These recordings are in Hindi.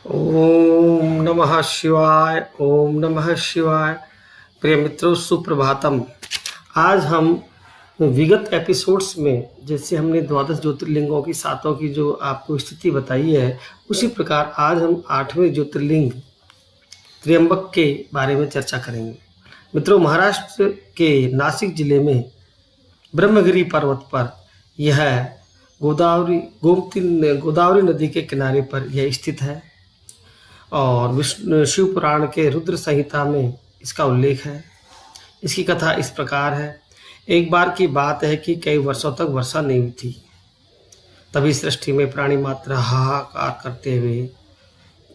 ओम नमः शिवाय। ओम नमः शिवाय। प्रिय मित्रों, सुप्रभातम। आज हम विगत एपिसोड्स में जैसे हमने द्वादश ज्योतिर्लिंगों की सातों की जो आपको स्थिति बताई है, उसी प्रकार आज हम 8वें ज्योतिर्लिंग त्र्यंबक के बारे में चर्चा करेंगे। मित्रों, महाराष्ट्र के नासिक जिले में ब्रह्मगिरी पर्वत पर यह गोदावरी नदी के किनारे पर यह स्थित है और विष्णु शिव पुराण के रुद्र संहिता में इसका उल्लेख है। इसकी कथा इस प्रकार है। एक बार की बात है कि कई वर्षों तक वर्षा नहीं हुई थी। तभी सृष्टि में प्राणी मात्र हाहाकार करते हुए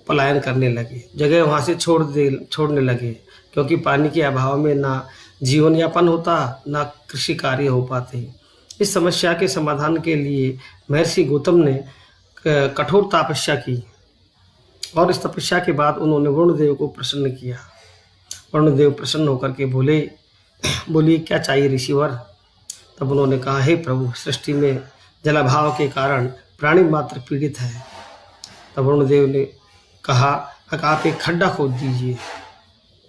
पलायन करने लगे, जगह वहाँ से छोड़ने लगे, क्योंकि पानी के अभाव में ना जीवन यापन होता, ना कृषि कार्य हो पाते। इस समस्या के समाधान के लिए महर्षि गौतम ने कठोर तपस्या की और इस तपस्या के बाद उन्होंने वरुणदेव को प्रसन्न किया। वरुणदेव प्रसन्न होकर के बोलिए क्या चाहिए ऋषिवर। तब उन्होंने कहा, हे प्रभु, सृष्टि में जलाभाव के कारण प्राणी मात्र पीड़ित है। तब वरुणदेव ने कहा, आप एक खड्डा खोद दीजिए।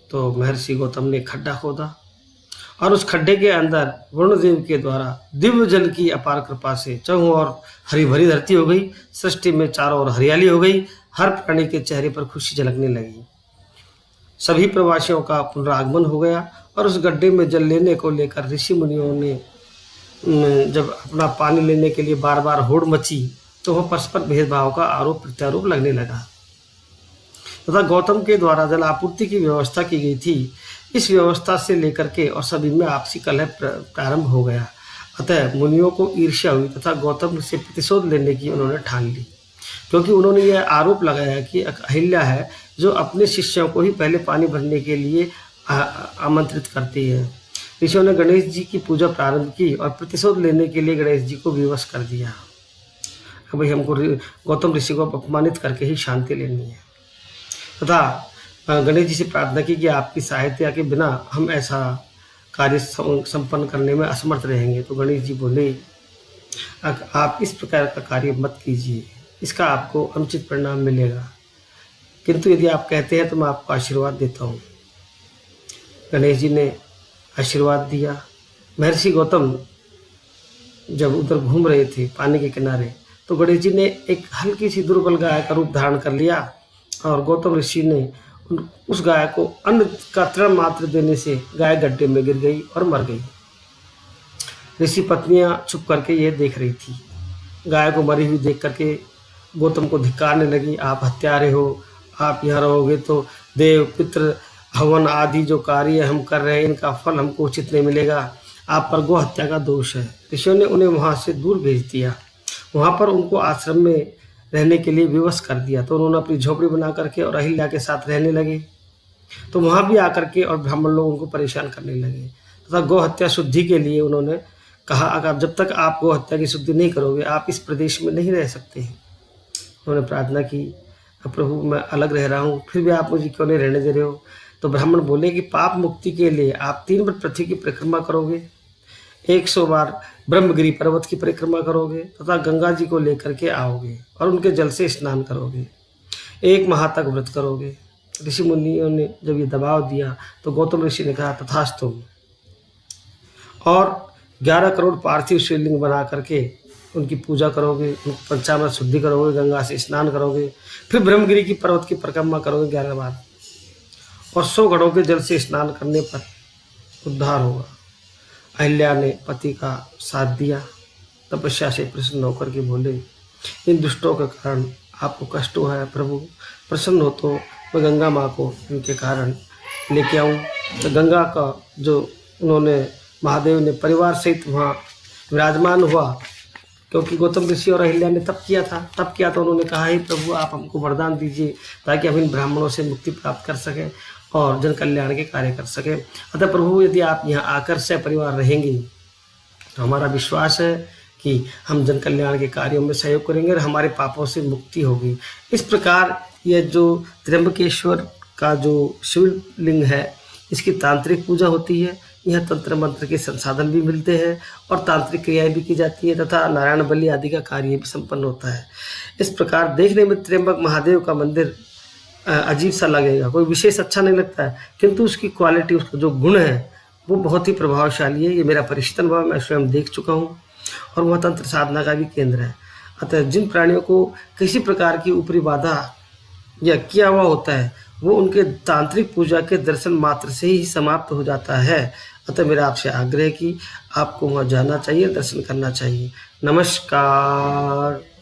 तो महर्षि गौतम ने खड्डा खोदा और उस खड्डे के अंदर वरुणदेव के द्वारा दिव्य जल की अपार कृपा से चारों ओर हरी भरी धरती हो गई। सृष्टि में चारों ओर हरियाली हो गई। हर प्राणी के चेहरे पर खुशी झलकने लगी। सभी प्रवासियों का पुनरागमन हो गया और उस गड्ढे में जल लेने को लेकर ऋषि मुनियों ने जब अपना पानी लेने के लिए बार बार होड़ मची तो वह परस्पर भेदभाव का आरोप प्रत्यारोप लगने लगा तथा गौतम के द्वारा जल आपूर्ति की व्यवस्था की गई थी। इस व्यवस्था से लेकर के और सभी में आपसी कलह प्रारंभ हो गया। अतः मुनियों को ईर्ष्या हुई तथा गौतम से प्रतिशोध लेने की उन्होंने ठान ली, क्योंकि उन्होंने यह आरोप लगाया कि अहिल्या है जो अपने शिष्यों को ही पहले पानी भरने के लिए आमंत्रित करती है। ऋषियों ने गणेश जी की पूजा प्रारंभ की और प्रतिशोध लेने के लिए गणेश जी को विवश कर दिया। भाई हमको गौतम ऋषि को अपमानित करके ही शांति लेनी है तथा गणेश जी से प्रार्थना की कि आपकी सहायता के बिना हम ऐसा कार्य संपन्न करने में असमर्थ रहेंगे। तो गणेश जी बोले, आप इस प्रकार का कार्य मत कीजिए, इसका आपको अनुचित परिणाम मिलेगा, किंतु यदि आप कहते हैं तो मैं आपको आशीर्वाद देता हूँ। गणेश जी ने आशीर्वाद दिया। महर्षि गौतम जब उधर घूम रहे थे पानी के किनारे, तो गणेश जी ने एक हल्की सी दुर्बल गाय का रूप धारण कर लिया और गौतम ऋषि ने उस गाय को अन्न का तृण मात्र देने से गाय गड्ढे में गिर गई और मर गई। ऋषि पत्नियां छुप करके ये देख रही थी। गाय को मरी हुई देख करके गौतम को धिक्कारने लगी, आप हत्यारे हो, आप यहाँ रहोगे तो देव पितृ हवन आदि जो कार्य हम कर रहे हैं इनका फल हमको उचित नहीं मिलेगा, आप पर गौ हत्या का दोष है। ऋषियों ने उन्हें वहाँ से दूर भेज दिया। वहाँ पर उनको आश्रम में रहने के लिए विवश कर दिया। तो उन्होंने अपनी झोपड़ी बना करके और अहिल्या के साथ रहने लगे। तो वहाँ भी आकर के और ब्राह्मण लोग उनको परेशान करने लगे तथा गौ हत्या शुद्धि के लिए उन्होंने कहा, अगर जब तक आप गौ हत्या की शुद्धि नहीं करोगे आप इस प्रदेश में नहीं रह सकते हैं। उन्होंने प्रार्थना की, प्रभु मैं अलग रह रहा हूँ, फिर भी आप मुझे क्यों नहीं रहने दे रहे हो। तो ब्राह्मण बोले कि पाप मुक्ति के लिए आप 3 बार पृथ्वी की परिक्रमा करोगे, 100 बार ब्रह्मगिरी पर्वत की परिक्रमा करोगे तथा गंगा जी को लेकर के आओगे और उनके जल से स्नान करोगे, 1 माह तक व्रत करोगे। ऋषि मुनियों ने जब ये दबाव दिया तो गौतम ऋषि ने कहा, तथास्तु, और 11 करोड़ पार्थिव शिवलिंग बना करके उनकी पूजा करोगे, उनको पंचामृत शुद्धि करोगे, गंगा से स्नान करोगे, फिर ब्रह्मगिरी की पर्वत की परिक्रमा करोगे 11 बार और 100 घड़ों के जल से स्नान करने पर उद्धार होगा। अहिल्या ने पति का साथ दिया। तपस्या से प्रसन्न होकर के बोले, इन दुष्टों के कारण आपको कष्ट हुआ है, प्रभु प्रसन्न हो तो मैं गंगा माँ को इनके कारण लेके आऊँ। तो गंगा का जो उन्होंने महादेव ने परिवार सहित वहाँ विराजमान हुआ, क्योंकि गौतम ऋषि और अहिल्या ने तप किया था। उन्होंने कहा, हे प्रभु आप हमको वरदान दीजिए ताकि हम इन ब्राह्मणों से मुक्ति प्राप्त कर सकें और जन कल्याण के कार्य कर सकें। अतः प्रभु यदि आप यहाँ आकर सपरिवार रहेंगे तो हमारा विश्वास है कि हम जन कल्याण के कार्यों में सहयोग करेंगे और हमारे पापों से मुक्ति होगी। इस प्रकार यह जो त्र्यंबकेश्वर का जो शिवलिंग है इसकी तांत्रिक पूजा होती है। यह तंत्र मंत्र के संसाधन भी मिलते हैं और तांत्रिक क्रियाएं भी की जाती है तथा नारायण बलि आदि का कार्य भी संपन्न होता है। इस प्रकार देखने में त्र्यंबक महादेव का मंदिर अजीब सा लगेगा, कोई विशेष अच्छा नहीं लगता है, किंतु उसकी क्वालिटी, उसका जो गुण है, वो बहुत ही प्रभावशाली है। ये मेरा परिचित अनुभव है, मैं स्वयं देख चुका हूँ, और वह तंत्र साधना का भी केंद्र है। अतः जिन प्राणियों को किसी प्रकार की ऊपरी बाधा या किया हुआ होता है, वो उनके तांत्रिक पूजा के दर्शन मात्र से ही समाप्त हो जाता है। अतः मेरा आपसे आग्रह है कि आपको वहाँ जाना चाहिए, दर्शन करना चाहिए। नमस्कार।